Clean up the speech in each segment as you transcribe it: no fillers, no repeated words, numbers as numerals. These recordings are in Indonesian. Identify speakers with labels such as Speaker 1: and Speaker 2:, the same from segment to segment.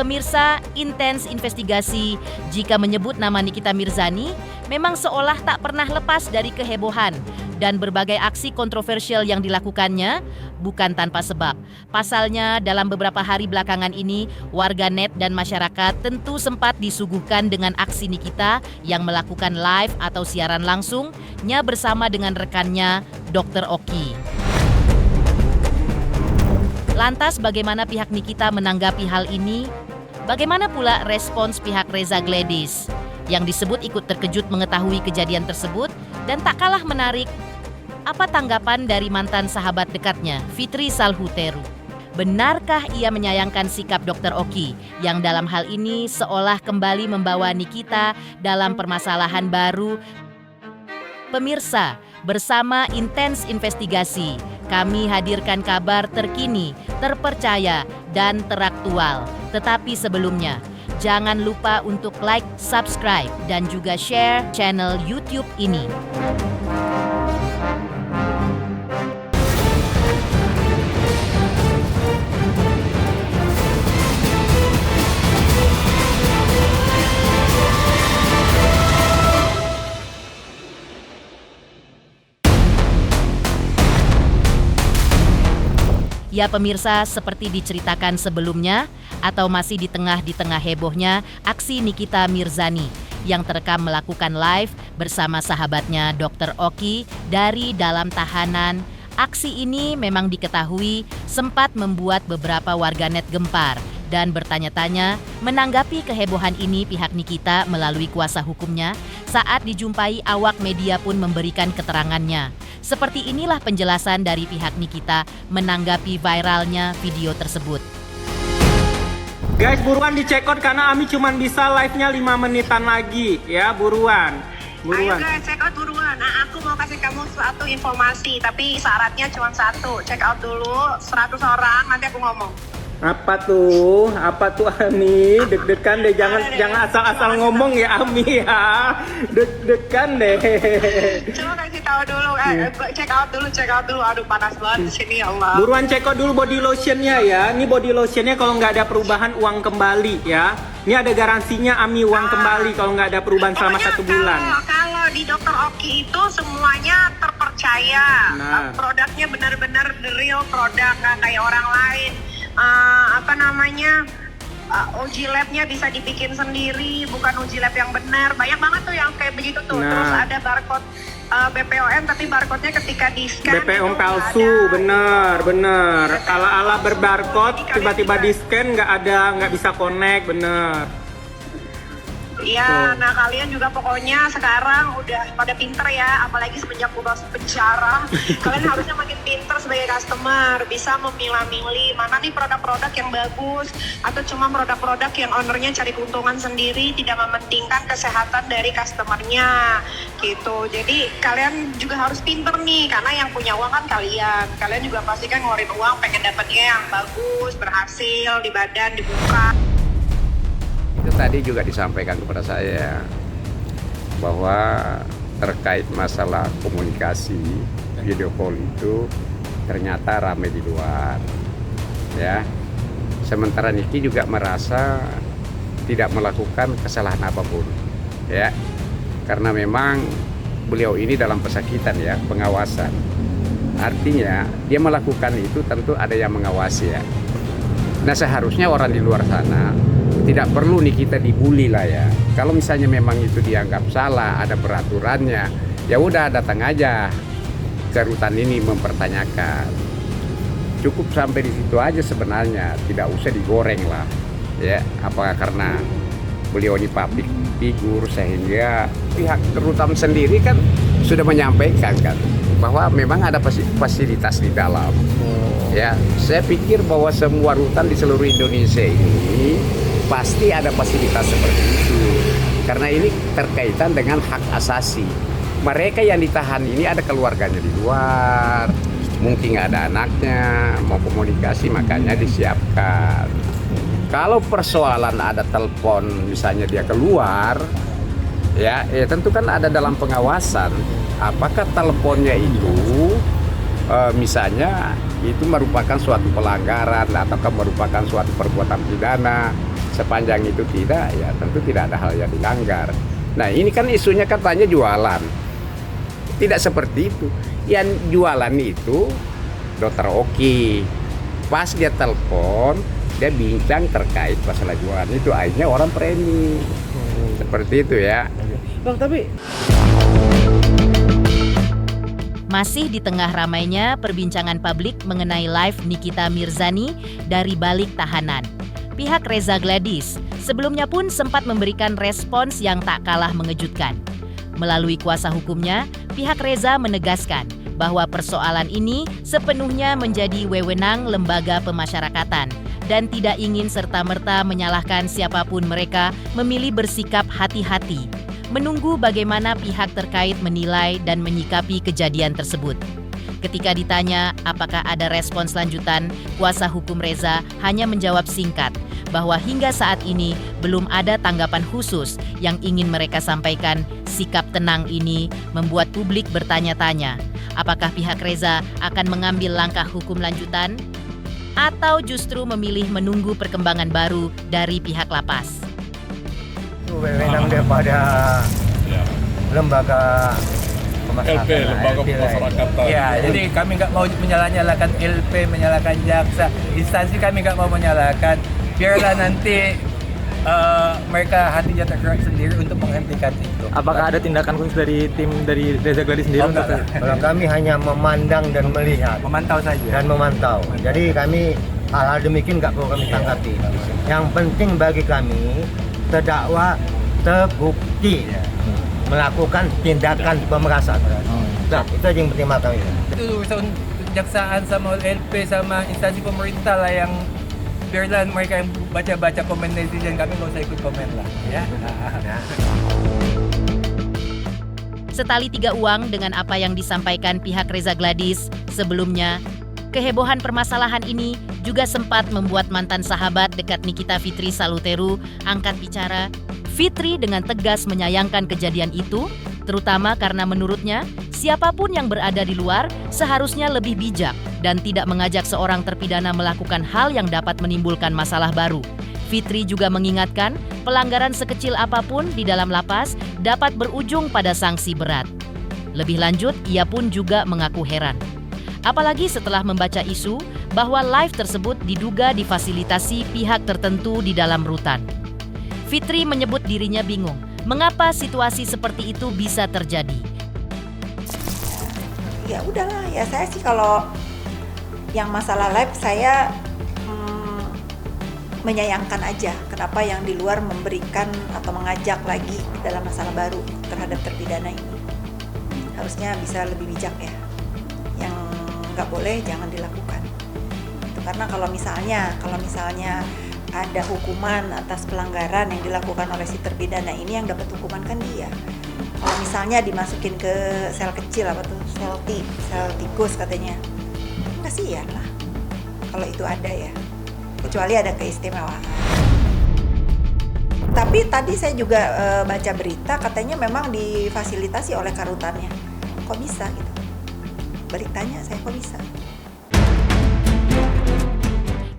Speaker 1: Pemirsa, intens investigasi jika menyebut nama Nikita Mirzani memang seolah tak pernah lepas dari kehebohan dan berbagai aksi kontroversial yang dilakukannya bukan tanpa sebab. Pasalnya, dalam beberapa hari belakangan ini, warganet dan masyarakat tentu sempat disuguhkan dengan aksi Nikita yang melakukan live atau siaran langsungnya bersama dengan rekannya, Dr. Oki. Lantas bagaimana pihak Nikita menanggapi hal ini? Bagaimana pula respons pihak Reza Gladys yang disebut ikut terkejut mengetahui kejadian tersebut dan tak kalah menarik, apa tanggapan dari mantan sahabat dekatnya, Fitri Salhuteru? Benarkah ia menyayangkan sikap Dr. Oki yang dalam hal ini seolah kembali membawa Nikita dalam permasalahan baru? Pemirsa, bersama intens investigasi, kami hadirkan kabar terkini, terpercaya, dan teraktual. Tetapi sebelumnya, jangan lupa untuk like, subscribe, dan juga share channel YouTube ini. Ya pemirsa, seperti diceritakan sebelumnya atau masih di tengah hebohnya aksi Nikita Mirzani yang terekam melakukan live bersama sahabatnya Dr. Oki dari dalam tahanan. Aksi ini memang diketahui sempat membuat beberapa warganet gempar dan bertanya-tanya. Menanggapi kehebohan ini, pihak Nikita melalui kuasa hukumnya saat dijumpai awak media pun memberikan keterangannya. Seperti inilah penjelasan dari pihak Nikita menanggapi viralnya video tersebut.
Speaker 2: Guys, buruan dicek out karena Ami cuma bisa live-nya 5 menitan lagi. Ya, buruan.
Speaker 3: Ayo guys, check out buruan. Nah, aku mau kasih kamu suatu informasi, tapi syaratnya cuma satu. Check out dulu 100 orang, nanti aku ngomong.
Speaker 2: Apa tuh Ami? Deg-degan deh, jangan asal-asal ngomong ya Ami ya. Deg-degan deh.
Speaker 3: Coba kasih tahu dulu, check out dulu. Aduh panas banget di sini ya Allah.
Speaker 2: Buruan check out dulu body lotionnya ya. Ini body lotionnya kalau nggak ada perubahan uang kembali ya. Ini ada garansinya Ami uang kembali kalau nggak ada perubahan selama 1 bulan.
Speaker 3: Kalau di Dr. Oki itu semuanya terpercaya.
Speaker 2: Nah.
Speaker 3: Produknya benar-benar the real produk, nggak kayak orang lain. Uji labnya bisa dibikin sendiri, bukan uji lab yang benar. Banyak banget tuh yang kayak begitu tuh.
Speaker 2: Nah.
Speaker 3: Terus ada barcode BPOM, tapi barcode-nya ketika di-scan
Speaker 2: BPOM palsu, bener. Ala-ala berbarcode, tiba-tiba di-scan nggak bisa connect, bener.
Speaker 3: Iya, nah kalian juga pokoknya sekarang udah pada pinter ya, apalagi semenjak ubah penjara. Kalian harusnya makin pinter sebagai customer, bisa memilah-milih mana nih produk-produk yang bagus, atau cuma produk-produk yang ownernya cari keuntungan sendiri, tidak mementingkan kesehatan dari customernya, gitu. Jadi kalian juga harus pinter nih, karena yang punya uang kan kalian. Kalian juga pasti kan ngeluarin uang pengen dapetnya yang bagus, berhasil, di badan, dibuka.
Speaker 4: Itu tadi juga disampaikan kepada saya bahwa terkait masalah komunikasi video call itu ternyata ramai di luar ya. Sementara Niki juga merasa tidak melakukan kesalahan apapun ya, karena memang beliau ini dalam pesakitan ya, pengawasan. Artinya dia melakukan itu tentu ada yang mengawasi ya. Nah seharusnya orang di luar sana tidak perlu nih kita dibully lah ya. Kalau misalnya memang itu dianggap salah, ada peraturannya, ya udah datang aja ke rutan ini mempertanyakan. Cukup sampai di situ aja sebenarnya, tidak usah digoreng lah. Ya, apakah karena beliau ini public figure sehingga pihak rutan sendiri kan sudah menyampaikan kan bahwa memang ada fasilitas di dalam. Ya, saya pikir bahwa semua rutan di seluruh Indonesia ini pasti ada fasilitas seperti itu, karena ini terkaitan dengan hak asasi. Mereka yang ditahan ini ada keluarganya di luar, mungkin nggak ada anaknya, mau komunikasi makanya disiapkan. Kalau persoalan ada telepon misalnya dia keluar, ya tentu kan ada dalam pengawasan. Apakah teleponnya itu misalnya itu merupakan suatu pelanggaran ataukah merupakan suatu perbuatan pidana. Sepanjang itu tidak, ya tentu tidak ada hal yang dilanggar. Nah ini kan isunya katanya jualan. Tidak seperti itu. Yang jualan itu Dokter Oki. Pas dia telepon, dia bincang terkait masalah jualan itu. Akhirnya orang premi. Seperti itu ya.
Speaker 5: Bang, tapi
Speaker 1: Masih di tengah ramainya perbincangan publik mengenai live Nikita Mirzani dari balik tahanan. Pihak Reza Gladys sebelumnya pun sempat memberikan respons yang tak kalah mengejutkan. Melalui kuasa hukumnya, pihak Reza menegaskan bahwa persoalan ini sepenuhnya menjadi wewenang lembaga pemasyarakatan dan tidak ingin serta-merta menyalahkan siapapun mereka memilih bersikap hati-hati, menunggu bagaimana pihak terkait menilai dan menyikapi kejadian tersebut. Ketika ditanya apakah ada respons lanjutan, kuasa hukum Reza hanya menjawab singkat bahwa hingga saat ini belum ada tanggapan khusus yang ingin mereka sampaikan. Sikap tenang ini membuat publik bertanya-tanya, apakah pihak Reza akan mengambil langkah hukum lanjutan atau justru memilih menunggu perkembangan baru dari pihak lapas.
Speaker 5: itu wewenang daripada lembaga
Speaker 6: LP, lembaga pemasyarakatan.
Speaker 5: Ya, jadi kami nggak mau menyalahkan LP, menyalahkan jaksa, instansi kami nggak mau menyalahkan. Biarlah nanti mereka hatinya tergerak sendiri untuk menghentikan itu.
Speaker 7: Apakah ada tindakan khusus dari tim dari Reza Gladys sendiri?
Speaker 5: Kalau kami hanya memandang dan melihat, memantau saja dan memantau. Jadi kami hal-hal demikian nggak perlu kami tanggapi. Yang penting bagi kami terdakwa terbukti melakukan tindakan pemerasan. Nah, itu aja yang penting bagi kami. Itu urusan kejaksaan sama LP sama instansi pemerintah lah yang biarlah mereka yang baca-baca komen netizen, kami nggak usah ikut komen lah ya.
Speaker 1: Setali tiga uang dengan apa yang disampaikan pihak Reza Gladys sebelumnya, kehebohan permasalahan ini juga sempat membuat mantan sahabat dekat Nikita Fitri Saluteru angkat bicara. Fitri dengan tegas menyayangkan kejadian itu, terutama karena menurutnya siapapun yang berada di luar seharusnya lebih bijak dan tidak mengajak seorang terpidana melakukan hal yang dapat menimbulkan masalah baru. Fitri juga mengingatkan pelanggaran sekecil apapun di dalam lapas dapat berujung pada sanksi berat. Lebih lanjut, ia pun juga mengaku heran. Apalagi setelah membaca isu bahwa live tersebut diduga difasilitasi pihak tertentu di dalam rutan. Fitri menyebut dirinya bingung mengapa situasi seperti itu bisa terjadi.
Speaker 8: Ya udahlah, ya saya sih kalau yang masalah live saya menyayangkan aja kenapa yang di luar memberikan atau mengajak lagi dalam masalah baru terhadap terpidana ini. Harusnya bisa lebih bijak ya. Yang nggak boleh jangan dilakukan. Itu karena kalau misalnya ada hukuman atas pelanggaran yang dilakukan oleh si terpidana ini, yang dapat hukuman kan dia. Kalau misalnya dimasukin ke sel kecil sel tikus katanya, kasihan lah kalau itu ada ya, kecuali ada keistimewaan. Tapi tadi saya juga baca berita katanya memang difasilitasi oleh karutannya. Kok bisa gitu? Balik tanya saya, kok bisa?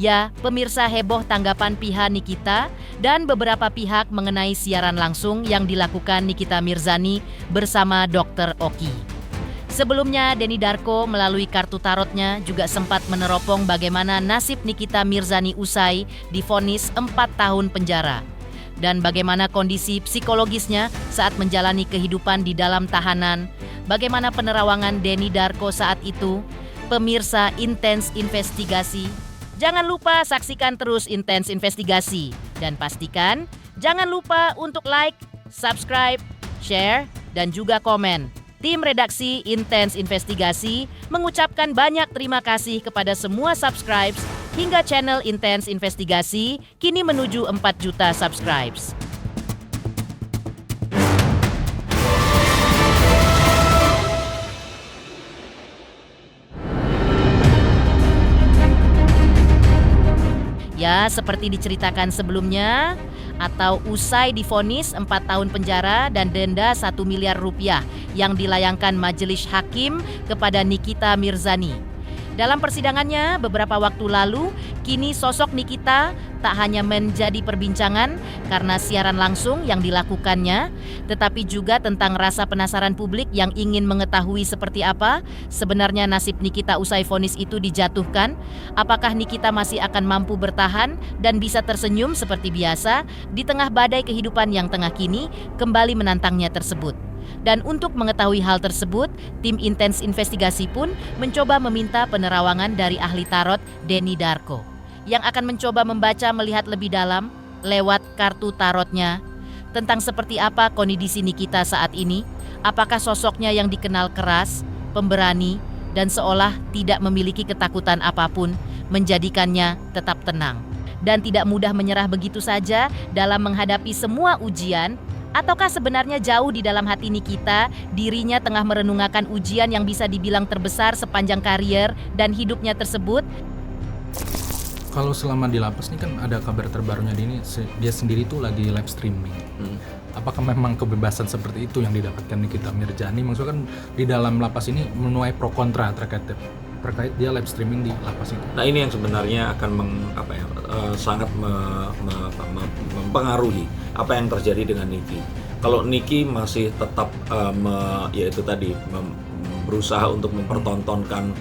Speaker 1: Ya, pemirsa, heboh tanggapan pihak Nikita dan beberapa pihak mengenai siaran langsung yang dilakukan Nikita Mirzani bersama Dr. Oki. Sebelumnya, Denny Darko melalui kartu tarotnya juga sempat meneropong bagaimana nasib Nikita Mirzani usai divonis 4 tahun penjara. Dan bagaimana kondisi psikologisnya saat menjalani kehidupan di dalam tahanan, bagaimana penerawangan Denny Darko saat itu. Pemirsa Intens Investigasi, jangan lupa saksikan terus Intens Investigasi. Dan pastikan jangan lupa untuk like, subscribe, share, dan juga komen. Tim redaksi Intens Investigasi mengucapkan banyak terima kasih kepada semua subscribes hingga channel Intens Investigasi kini menuju 4 juta subscribes. Ya, seperti diceritakan sebelumnya, atau usai divonis 4 tahun penjara dan denda 1 miliar rupiah yang dilayangkan majelis hakim kepada Nikita Mirzani. Dalam persidangannya beberapa waktu lalu, kini sosok Nikita tak hanya menjadi perbincangan karena siaran langsung yang dilakukannya, tetapi juga tentang rasa penasaran publik yang ingin mengetahui seperti apa sebenarnya nasib Nikita usai vonis itu dijatuhkan. Apakah Nikita masih akan mampu bertahan dan bisa tersenyum seperti biasa di tengah badai kehidupan yang tengah kini kembali menantangnya tersebut. Dan untuk mengetahui hal tersebut, tim Intens Investigasi pun mencoba meminta penerawangan dari ahli tarot Denny Darko yang akan mencoba membaca melihat lebih dalam lewat kartu tarotnya tentang seperti apa kondisi Nikita saat ini, apakah sosoknya yang dikenal keras, pemberani, dan seolah tidak memiliki ketakutan apapun menjadikannya tetap tenang dan tidak mudah menyerah begitu saja dalam menghadapi semua ujian. Ataukah sebenarnya jauh di dalam hati Nikita, dirinya tengah merenungkan ujian yang bisa dibilang terbesar sepanjang karier dan hidupnya tersebut?
Speaker 7: Kalau selama di lapas ini kan ada kabar terbarunya dia sendiri tuh lagi live streaming. Apakah memang kebebasan seperti itu yang didapatkan Nikita Mirzani? Maksudnya kan di dalam lapas ini menuai pro kontra terkait dia live streaming di lapas itu.
Speaker 9: Nah ini yang sebenarnya akan sangat mempengaruhi apa yang terjadi dengan Niki. Kalau Niki masih tetap berusaha untuk mempertontonkan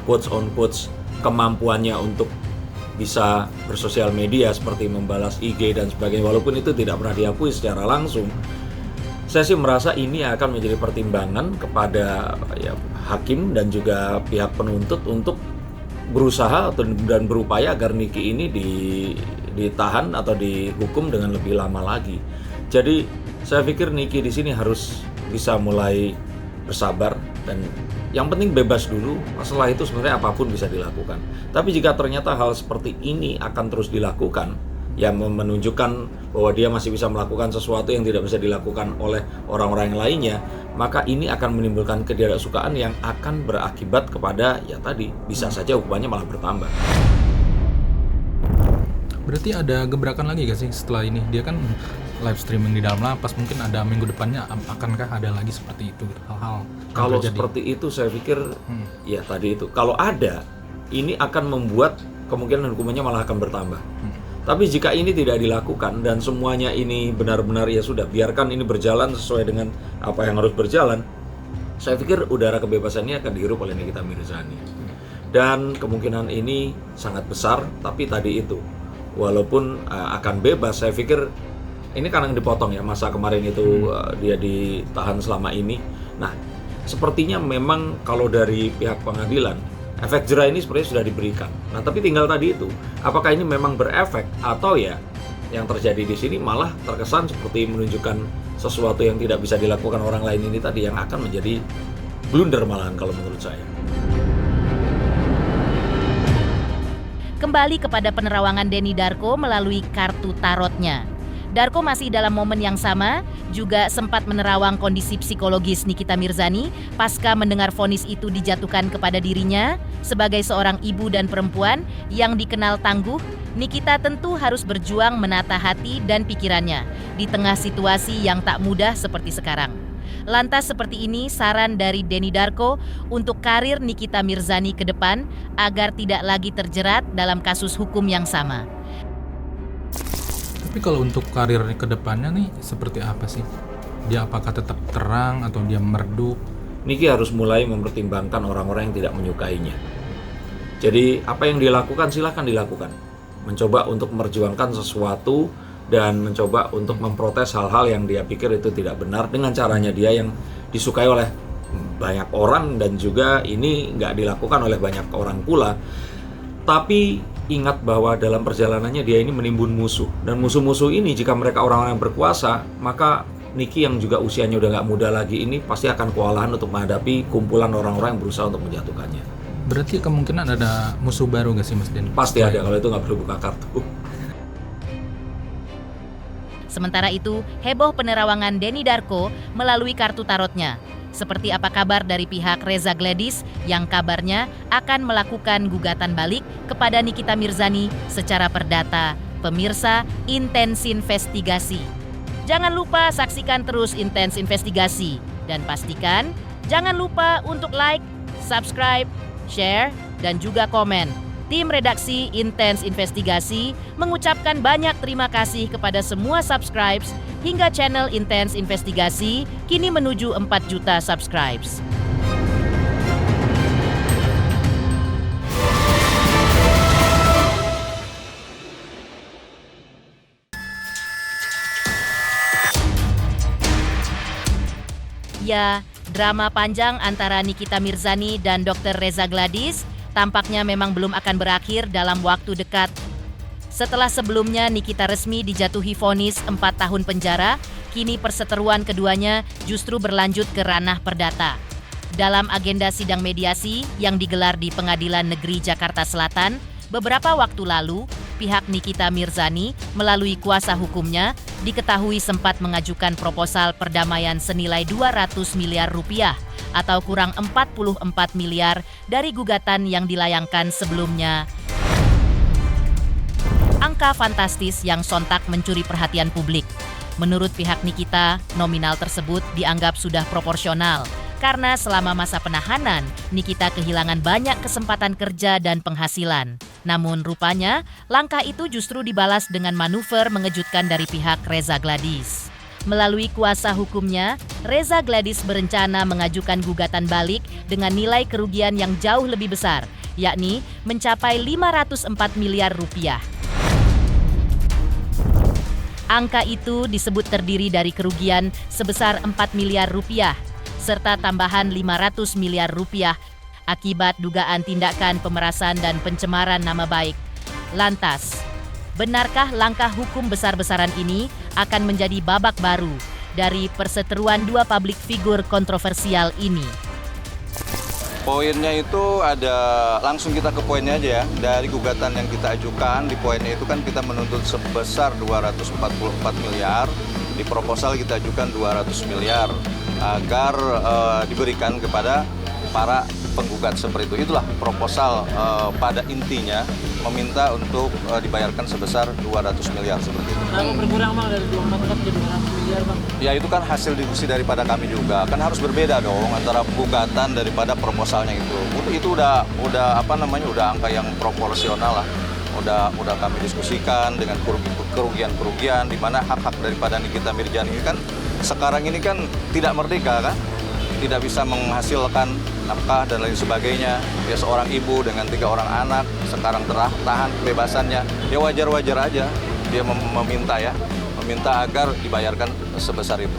Speaker 9: quotes on quotes kemampuannya untuk bisa bersosial media seperti membalas IG dan sebagainya, walaupun itu tidak pernah diakui secara langsung, saya sih merasa ini akan menjadi pertimbangan kepada hakim dan juga pihak penuntut untuk berusaha dan berupaya agar Niki ini ditahan atau dihukum dengan lebih lama lagi. Jadi saya pikir Niki di sini harus bisa mulai bersabar dan yang penting bebas dulu. Setelah itu sebenarnya apapun bisa dilakukan. Tapi jika ternyata hal seperti ini akan terus dilakukan, yang menunjukkan bahwa dia masih bisa melakukan sesuatu yang tidak bisa dilakukan oleh orang-orang yang lainnya, maka ini akan menimbulkan ketidaksukaan yang akan berakibat kepada bisa saja hukumannya malah bertambah.
Speaker 7: Berarti ada gebrakan lagi gak sih setelah ini? Dia kan live streaming di dalam lapas, mungkin ada minggu depannya akankah ada lagi seperti itu hal-hal?
Speaker 9: Kalau seperti itu saya pikir kalau ada, ini akan membuat kemungkinan hukumannya malah akan bertambah. Tapi jika ini tidak dilakukan dan semuanya ini benar-benar sudah biarkan ini berjalan sesuai dengan apa yang harus berjalan, saya pikir udara kebebasannya akan dihirup oleh Nikita Mirzani. Dan kemungkinan ini sangat besar, tapi tadi itu walaupun akan bebas, saya pikir ini kan yang dipotong masa kemarin itu dia ditahan selama ini. Nah, sepertinya memang kalau dari pihak pengadilan efek jera ini sebenarnya sudah diberikan. Nah, tapi tinggal tadi itu, apakah ini memang berefek atau yang terjadi di sini malah terkesan seperti menunjukkan sesuatu yang tidak bisa dilakukan orang lain ini tadi yang akan menjadi blunder malahan kalau menurut saya.
Speaker 1: Kembali kepada penerawangan Denny Darko melalui kartu tarotnya. Darko masih dalam momen yang sama juga sempat menerawang kondisi psikologis Nikita Mirzani pasca mendengar vonis itu dijatuhkan kepada dirinya. Sebagai seorang ibu dan perempuan yang dikenal tangguh, Nikita tentu harus berjuang menata hati dan pikirannya di tengah situasi yang tak mudah seperti sekarang. Lantas seperti ini saran dari Denny Darko untuk karir Nikita Mirzani ke depan agar tidak lagi terjerat dalam kasus hukum yang sama.
Speaker 7: Tapi kalau untuk karir ke depannya nih seperti apa sih? Dia apakah tetap terang atau dia meredup?
Speaker 9: Niki harus mulai mempertimbangkan orang-orang yang tidak menyukainya. Jadi apa yang dilakukan silahkan dilakukan. Mencoba untuk memperjuangkan sesuatu dan mencoba untuk memprotes hal-hal yang dia pikir itu tidak benar dengan caranya dia yang disukai oleh banyak orang dan juga ini nggak dilakukan oleh banyak orang pula. Tapi ingat bahwa dalam perjalanannya dia ini menimbun musuh. Dan musuh-musuh ini jika mereka orang-orang yang berkuasa, maka Niki yang juga usianya udah nggak muda lagi ini pasti akan kewalahan untuk menghadapi kumpulan orang-orang yang berusaha untuk menjatuhkannya.
Speaker 7: Berarti kemungkinan ada musuh baru nggak sih Mas Den?
Speaker 9: Pasti ada, kalau itu nggak perlu buka kartu.
Speaker 1: Sementara itu, heboh penerawangan Denny Darko melalui kartu tarotnya. Seperti apa kabar dari pihak Reza Gladys yang kabarnya akan melakukan gugatan balik kepada Nikita Mirzani secara perdata. Pemirsa Intens Investigasi. Jangan lupa saksikan terus Intens Investigasi dan pastikan jangan lupa untuk like, subscribe, share, dan juga komen. Tim redaksi Intens Investigasi mengucapkan banyak terima kasih kepada semua subscribers hingga channel Intens Investigasi kini menuju 4 juta subscribers. Ya, drama panjang antara Nikita Mirzani dan Dr. Reza Gladys tampaknya memang belum akan berakhir dalam waktu dekat. Setelah sebelumnya Nikita resmi dijatuhi vonis 4 tahun penjara, kini perseteruan keduanya justru berlanjut ke ranah perdata. Dalam agenda sidang mediasi yang digelar di Pengadilan Negeri Jakarta Selatan, beberapa waktu lalu, pihak Nikita Mirzani melalui kuasa hukumnya diketahui sempat mengajukan proposal perdamaian senilai 200 miliar rupiah atau kurang 44 miliar dari gugatan yang dilayangkan sebelumnya. Angka fantastis yang sontak mencuri perhatian publik. Menurut pihak Nikita, nominal tersebut dianggap sudah proporsional karena selama masa penahanan, Nikita kehilangan banyak kesempatan kerja dan penghasilan. Namun rupanya, langkah itu justru dibalas dengan manuver mengejutkan dari pihak Reza Gladys. Melalui kuasa hukumnya, Reza Gladys berencana mengajukan gugatan balik dengan nilai kerugian yang jauh lebih besar, yakni mencapai 504 miliar rupiah. Angka itu disebut terdiri dari kerugian sebesar 4 miliar rupiah, serta tambahan 500 miliar rupiah akibat dugaan tindakan pemerasan dan pencemaran nama baik. Lantas, benarkah langkah hukum besar-besaran ini akan menjadi babak baru dari perseteruan dua publik figur kontroversial ini?
Speaker 10: Poinnya itu ada, langsung kita ke poinnya aja ya. Dari gugatan yang kita ajukan, di poinnya itu kan kita menuntut sebesar 244 miliar. Di proposal kita ajukan 200 miliar agar diberikan kepada para penggugat seperti itu. Itulah proposal pada intinya meminta untuk dibayarkan sebesar 200 miliar seperti itu.
Speaker 11: Kenapa berkurang Bang dari 24 ke 200 miliar Bang?
Speaker 10: Ya itu kan hasil diskusi daripada kami juga. Kan harus berbeda dong antara gugatan daripada proposalnya itu. Itu udah angka yang proporsional lah. Udah kami diskusikan dengan kerugian-kerugian di mana hak-hak daripada Nikita Mirzani ini kan sekarang ini kan tidak merdeka kan? Tidak bisa menghasilkan nafkah dan lain sebagainya. Dia seorang ibu dengan 3 orang anak, sekarang tahan kebebasannya. Ya wajar-wajar aja dia meminta agar dibayarkan sebesar itu.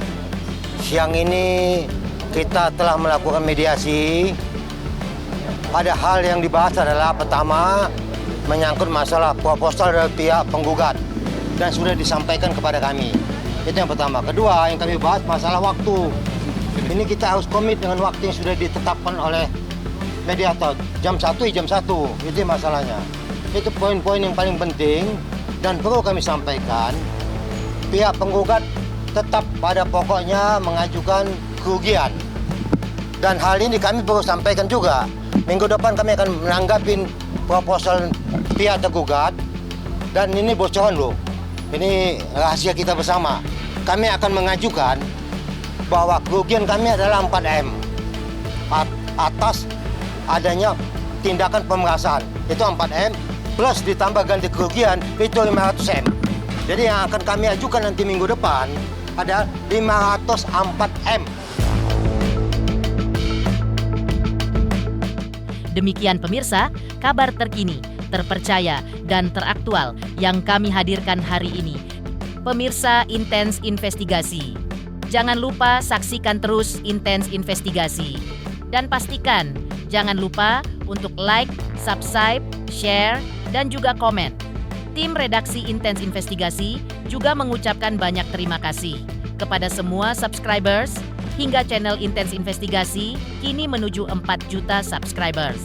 Speaker 5: Siang ini kita telah melakukan mediasi. Padahal yang dibahas adalah pertama menyangkut masalah proposal dari pihak penggugat dan sudah disampaikan kepada kami. Itu yang pertama. Kedua, yang kami bahas masalah waktu. Ini kita harus komit dengan waktu yang sudah ditetapkan oleh mediator. Jam 1 jam 1, itu masalahnya. Itu poin-poin yang paling penting dan perlu kami sampaikan. Pihak penggugat tetap pada pokoknya mengajukan kerugian. Dan hal ini kami perlu sampaikan juga. Minggu depan kami akan menanggapin proposal pihak tergugat. Dan ini bocoran loh. Ini rahasia kita bersama. Kami akan mengajukan bahwa kerugian kami adalah 4M atas adanya tindakan pemerasan. Itu 4M plus ditambah ganti kerugian itu 500M. Jadi yang akan kami ajukan nanti minggu depan ada 504M.
Speaker 1: Demikian pemirsa, kabar terkini, terpercaya, dan teraktual yang kami hadirkan hari ini. Pemirsa Intens Investigasi, jangan lupa saksikan terus Intens Investigasi. Dan pastikan, jangan lupa untuk like, subscribe, share, dan juga komen. Tim redaksi Intens Investigasi juga mengucapkan banyak terima kasih kepada semua subscribers hingga channel Intens Investigasi kini menuju 4 juta subscribers.